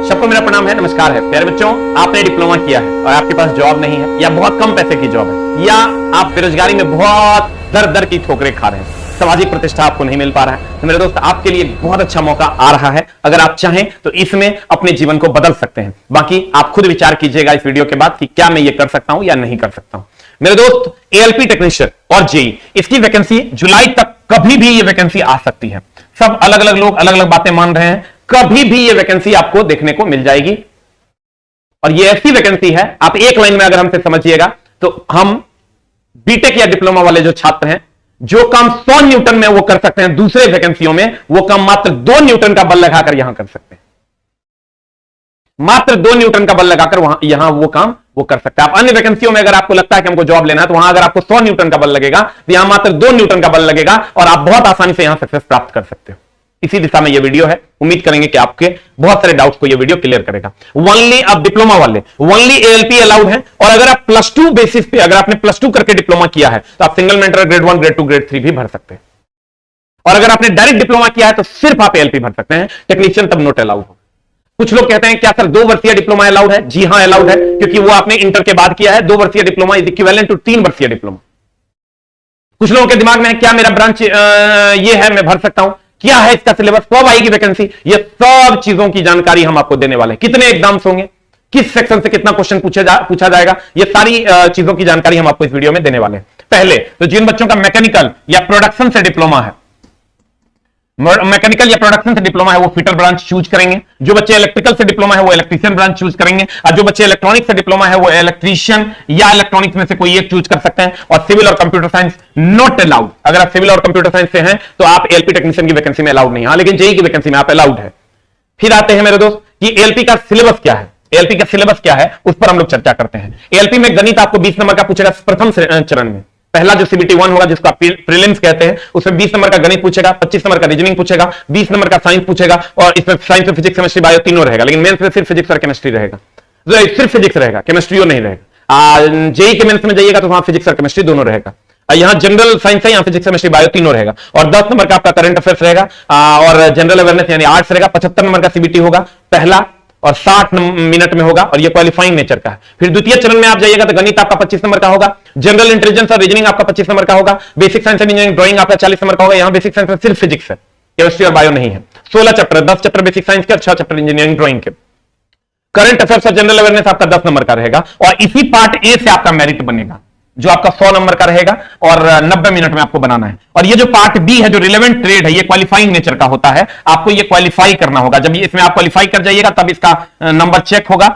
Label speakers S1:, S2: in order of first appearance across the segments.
S1: सबको मेरा प्रणाम है, नमस्कार है। प्यारे बच्चों, आपने डिप्लोमा किया है और आपके पास जॉब नहीं है या बहुत कम पैसे की जॉब है या आप बेरोजगारी में बहुत दर दर की ठोकरें खा रहे हैं, सामाजिक प्रतिष्ठा आपको नहीं मिल पा रहा है, तो मेरे दोस्त आपके लिए बहुत अच्छा मौका आ रहा है। अगर आप चाहें तो इसमें अपने जीवन को बदल सकते हैं। बाकी आप खुद विचार कीजिएगा इस वीडियो के बाद कि क्या मैं ये कर सकता हूं या नहीं कर सकता हूं। मेरे दोस्त, एएलपी टेक्नीशियन और जेई, इसकी वैकेंसी जुलाई तक कभी भी ये वैकेंसी आ सकती है। सब अलग अलग लोग अलग अलग बातें मान रहे हैं, कभी भी ये वैकेंसी आपको देखने को मिल जाएगी। और ये ऐसी वैकेंसी है, आप एक लाइन में अगर हमसे समझिएगा तो हम बीटेक या डिप्लोमा वाले जो छात्र हैं, जो काम 100 न्यूटन में वो कर सकते हैं, दूसरे वैकेंसियों में वो काम मात्र 2 न्यूटन का बल लगाकर यहां कर सकते हैं। मात्र 2 न्यूटन का बल लगाकर वहां यहां वो काम वो कर सकते हैं। आप अन्य वैकेंसियों में अगर आपको लगता है कि हमको जॉब लेना है, तो वहां अगर आपको 100 न्यूटन का बल लगेगा, तो यहां मात्र 2 न्यूटन का बल लगेगा और आप बहुत आसानी से यहां सक्सेस प्राप्त कर सकते हो। इसी दिशा में यह वीडियो है। उम्मीद करेंगे कि आपके बहुत सारे डाउट्स को यह वीडियो क्लियर करेगा। ओनली अब डिप्लोमा वाले ओनली एएलपी अलाउड है। और अगर आप +2 बेसिस पे, अगर आपने +2 करके डिप्लोमा किया है, तो आप single mentor grade 1, grade 2, grade 3 भी भर सकते हैं। और अगर आपने डायरेक्ट डिप्लोमा किया है तो सिर्फ आप एएलपी भर सकते हैं, टेक्नीशियन तब नोट अलाउड हो। कुछ लोग कहते हैं क्या सर 2 वर्षीय डिप्लोमा अलाउड है? जी हां, अलाउड है, क्योंकि वो आपने इंटर के बाद किया है। 2 वर्षीय डिप्लोमा इज इक्विवेलेंट टू 3 वर्षीय डिप्लोमा। कुछ लोगों के दिमाग में है क्या मेरा ब्रांच ये है, मैं भर सकता हूं? क्या है इसका सिलेबस, कब आएगी वैकेंसी? ये सब चीजों की जानकारी हम आपको देने वाले हैं। कितने एग्जाम्स होंगे, किस सेक्शन से कितना क्वेश्चन पूछा जाएगा, ये सारी चीजों की जानकारी हम आपको इस वीडियो में देने वाले हैं। पहले तो जिन बच्चों का मैकेनिकल या प्रोडक्शन से डिप्लोमा है, मैकेनिकल या प्रोडक्शन से डिप्लोमा है, वो फिटर ब्रांच चूज करेंगे। जो बच्चे इलेक्ट्रिकल से डिप्लोमा है वो इलेक्ट्रीशियन ब्रांच चूज करेंगे। और जो बच्चे इलेक्ट्रॉनिक्स से डिप्लोमा है वो इलेक्ट्रीशियन या इलेक्ट्रॉनिक्स में से कोई एक चूज कर सकते हैं। और सिविल और कंप्यूटर साइंस नॉट अलाउड। अगर आप सिविल और कंप्यूटर साइंस से हैं तो आप एएलपी टेक्नीशियन की वैकेंसी में अलाउड नहीं है, लेकिन जेई की वैकेंसी में आप अलाउड है। फिर आते हैं मेरे दोस्त कि एएलपी का सिलेबस क्या है। एएलपी का सिलेबस क्या है उस पर हम लोग चर्चा करते हैं। एएलपी में गणित आपको 20 नंबर का पूछेगा प्रथम चरण में। पहला जो CBT 1 होगा, जिसको आप प्रीलिम्स कहते हैं, उसमें 20 नंबर का गणित पूछेगा, 25 नंबर का रीजनिंग पूछेगा, 20 नंबर का साइंस पूछेगा। और इसमें साइंस में फिजिक्स, केमिस्ट्री, बायो तीनों रहेगा, लेकिन मेंस में सिर्फ फिजिक्स और केमिस्ट्री रहेगा। सिर्फ फिजिक्स रहेगा, केमिस्ट्री नहीं रहेगा। जेई के मेंस में जाइएगा तो वहां फिजिक्स और केमिस्ट्री दोनों रहेगा। यहां जनरल साइंस है, यहां फिजिक्स, केमिस्ट्री, बायो तीनों रहेगा। और 10 नंबर का आपका करंट अफेयर्स रहेगा और जनरल अवेयरनेस यानी आर्ट्स रहेगा। 75 नंबर का CBT होगा पहला, और 60 मिनट में होगा, और ये क्वालिफाइंग नेचर का है। फिर द्वितीय चरण में आप जाइएगा तो गणित आपका 25 नंबर का होगा, जनरल इंटेलिजेंस और रीजनिंग आपका 25 नंबर का होगा, basic science and engineering drawing आपका 40 नंबर का होगा। यहां बेसिक साइंस में सिर्फ फिजिक्स है, केमिस्ट्री और बायो नहीं है। 16 चैप्टर, 10 चैप्टर बेसिक साइंस के और 6 चैप्टर इंजीनियरिंग ड्राइंग के। करंट अफेयर्स और जनरल अवेयरनेस आपका 10 नंबर का रहेगा। और इसी पार्ट ए से आपका मेरिट बनेगा, जो आपका 100 नंबर का रहेगा और 90 मिनट में आपको बनाना है। और ये जो पार्ट बी है, जो रिलेवेंट ट्रेड है, ये क्वालिफाइंग नेचर का होता है। आपको ये क्वालिफाई करना होगा। जब इसमें आप क्वालिफाई कर जाइएगा तब इसका नंबर चेक होगा,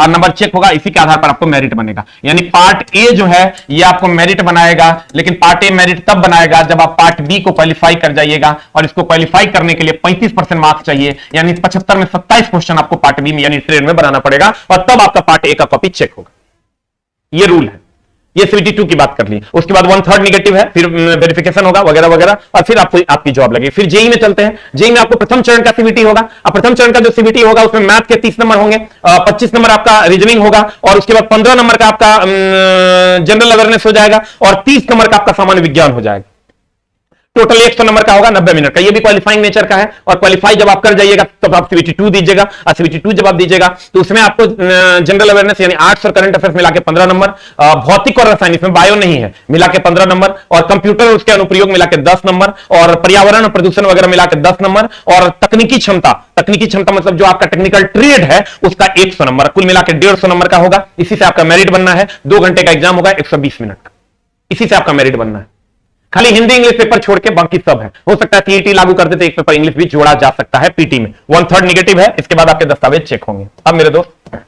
S1: नंबर चेक होगा, इसी के आधार पर आपको मेरिट बनेगा। यानी पार्ट ए जो है ये आपको मेरिट बनाएगा, लेकिन पार्ट ए मेरिट तब बनाएगा जब आप पार्ट बी को क्वालिफाई कर जाइएगा। और इसको क्वालिफाई करने के लिए 35% मार्क्स चाहिए, यानी 75 में 27 क्वेश्चन आपको पार्ट बी में यानी ट्रेड में बनाना पड़ेगा, और तब आपका पार्ट ए का कॉपी चेक होगा। ये रूल है। ये CBT 2 की बात कर ली। उसके बाद 1/3 निगेटिव है, फिर वेरिफिकेशन होगा वगैरह वगैरह, और फिर आपको आपकी जॉब लगेगी। फिर जेई में चलते हैं। जेई में आपको प्रथम चरण का CBT होगा। अब प्रथम चरण का जो CBT होगा उसमें मैथ के 30 नंबर होंगे, 25 नंबर आपका रीजनिंग होगा, और उसके बाद 15 नंबर का आपका जनरल अवेयरनेस हो जाएगा, और 30 नंबर का आपका सामान्य विज्ञान हो जाएगा। टोटल 100 नंबर का होगा, 90 मिनट का। ये भी क्वालिफाइंग नेचर का है। और क्वालिफाई जब आप कर जाइएगा तब आप CBT 2 दीजिएगा। और CBT 2 जब आप दीजिएगा तो उसमें आपको जनरल अवेयरनेस यानी आर्ट्स और करंट अफेयर्स मिला के 15 नंबर, भौतिक और रसायन, इसमें बायो नहीं है, मिला के 15 नंबर, और कंप्यूटर उसके अनुप्रयोग मिला के 10 नंबर, और पर्यावरण और प्रदूषण वगैरह मिला के 10 नंबर, और तकनीकी क्षमता मतलब जो आपका टेक्निकल ट्रेड है उसका 100 नंबर, कुल मिला के 150 नंबर का होगा। इसी से आपका मेरिट बनना है। 2 घंटे का एग्जाम होगा, 120 मिनट का। इसी से आपका मेरिट बनना है। खाली हिंदी इंग्लिश पेपर छोड़ के बाकी सब है। हो सकता है TET लागू कर देते, एक पेपर इंग्लिश भी जोड़ा जा सकता है PT में। 1/3 निगेटिव है, इसके बाद आपके दस्तावेज चेक होंगे। अब मेरे दोस्त,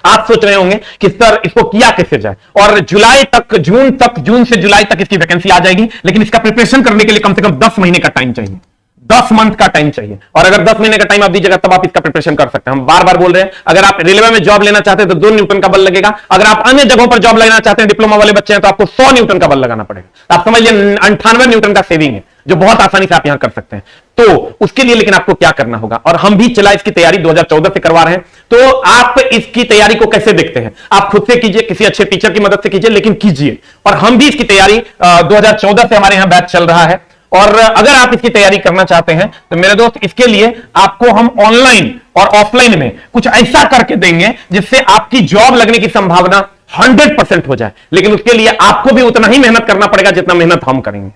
S1: आप सोच रहे होंगे कि सर इसको किया कैसे जाए, और जून से जुलाई तक इसकी वैकेंसी आ जाएगी, लेकिन इसका प्रिपरेशन करने के लिए कम से कम 10 महीने का टाइम चाहिए। 10 मंथ का टाइम चाहिए। और अगर 10 महीने का टाइम आप दीजिएगा तब आप इसका प्रिपरेशन कर सकते हैं। हम बार बार बोल रहे हैं, अगर आप रेलवे में जॉब लेना चाहते हैं तो 2 न्यूटन का बल लगेगा। अगर आप अन्य जगहों पर जॉब लेना चाहते हैं, डिप्लोमा वाले बच्चे हैं, तो आपको 100 न्यूटन का बल लगाना पड़ेगा। आप समझिए 98 न्यूटन का सेविंग है, जो बहुत आसानी से आप यहां कर सकते हैं। तो उसके लिए लेकिन आपको क्या करना होगा, और हम भी चला इसकी तैयारी 2014 से करवा रहे हैं। तो आप इसकी तैयारी को कैसे देखते हैं? आप खुद से कीजिए, किसी अच्छे टीचर की मदद से कीजिए, लेकिन कीजिए। और हम भी इसकी तैयारी 2014 से हमारे यहां बैच चल रहा है। और अगर आप इसकी तैयारी करना चाहते हैं तो मेरे दोस्त, इसके लिए आपको हम ऑनलाइन और ऑफलाइन में कुछ ऐसा करके देंगे जिससे आपकी जॉब लगने की संभावना 100% हो जाए। लेकिन उसके लिए आपको भी उतना ही मेहनत करना पड़ेगा जितना मेहनत हम करेंगे।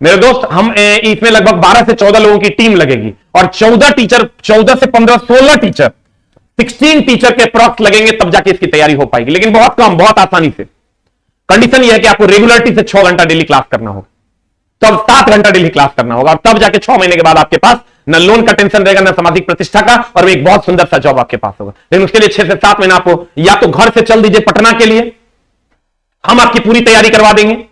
S1: मेरे दोस्त, हम इसमें लगभग 12 से 14 लोगों की टीम लगेगी और 14 टीचर, 14 से 15, 16 टीचर, 16 टीचर के अप्रॉक्स लगेंगे, तब जाके इसकी तैयारी हो पाएगी। लेकिन बहुत कम, बहुत आसानी से। कंडीशन यह है कि आपको रेगुलरिटी से 6 घंटा डेली क्लास करना होगा, तब 7 घंटा डेली क्लास करना होगा, और तब जाके 6 महीने के बाद आपके पास न लोन का टेंशन रहेगा, न सामाजिक प्रतिष्ठा का, और एक बहुत सुंदर सा जॉब आपके पास होगा। लेकिन उसके लिए 6 से 7 महीना आपको या तो घर से चल दीजिए पटना के लिए, हम आपकी पूरी तैयारी करवा देंगे,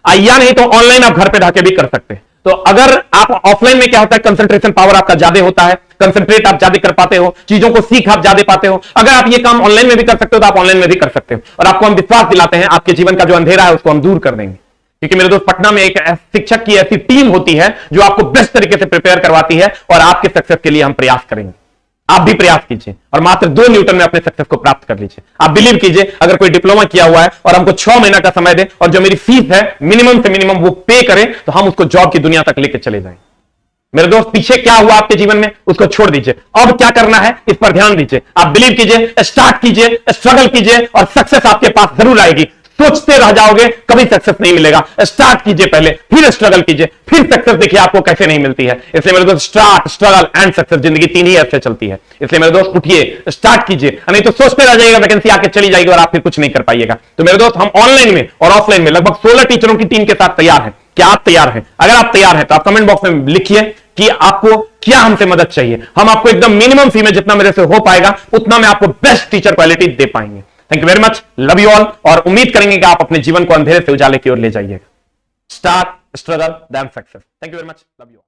S1: या नहीं तो ऑनलाइन आप घर पे रह के भी कर सकते हैं। तो अगर आप ऑफलाइन में क्या होता है, कंसंट्रेशन पावर आपका ज्यादा होता है, कंसंट्रेट आप ज्यादा कर पाते हो, चीजों को सीख आप ज्यादा पाते हो। अगर आप ये काम ऑनलाइन में भी कर सकते हो तो आप ऑनलाइन में भी कर सकते हो, और आपको हम विश्वास दिलाते हैं आपके जीवन का जो अंधेरा है उसको हम दूर कर देंगे। क्योंकि मेरे दोस्त, पटना में एक शिक्षक की ऐसी टीम होती है जो आपको बेस्ट तरीके से प्रिपेयर करवाती है, और आपके सक्सेस के लिए हम प्रयास करेंगे। आप भी प्रयास कीजिए और मात्र 2 न्यूटन में अपने सक्सेस को प्राप्त कर लीजिए। आप बिलीव कीजिए, अगर कोई डिप्लोमा किया हुआ है और हमको 6 महीना का समय दे और जो मेरी फीस है मिनिमम से मिनिमम वो पे करे, तो हम उसको जॉब की दुनिया तक लेकर चले जाएंगे। मेरे दोस्त, पीछे क्या हुआ आपके जीवन में उसको छोड़ दीजिए, अब क्या करना है इस पर ध्यान दीजिए। आप बिलीव कीजिए, स्टार्ट कीजिए, स्ट्रगल कीजिए, और सक्सेस आपके पास जरूर आएगी। सोचते रह जाओगे कभी सक्सेस नहीं मिलेगा। स्टार्ट कीजिए पहले, फिर स्ट्रगल कीजिए, फिर सक्सेस देखिए आपको कैसे नहीं मिलती है। इसलिए मेरे दोस्त, स्टार्ट, स्ट्रगल एंड सक्सेस, जिंदगी 3 ही ऐसे चलती है। इसलिए मेरे दोस्त, उठिए, स्टार्ट कीजिए, नहीं तो सोचते रह जाइएगा, वैकेंसी आके चली जाएगी और आप फिर कुछ नहीं कर पाइएगा। तो मेरे दोस्त, हम ऑनलाइन में और ऑफलाइन में लगभग 16 टीचरों की टीम के साथ तैयार हैं। क्या आप तैयार हैं? अगर आप तैयार हैं तो आप कमेंट बॉक्स में लिखिए कि आपको क्या हमसे मदद चाहिए। हम आपको एकदम मिनिमम फी में, जितना मेरे से हो पाएगा उतना मैं आपको बेस्ट टीचर क्वालिटी दे पाएंगे। Thank you very much, love you all, और उम्मीद करेंगे कि आप अपने जीवन को अंधेरे से उजाले की ओर ले जाइएगा। Start, struggle, then success. Thank you very much, love you all.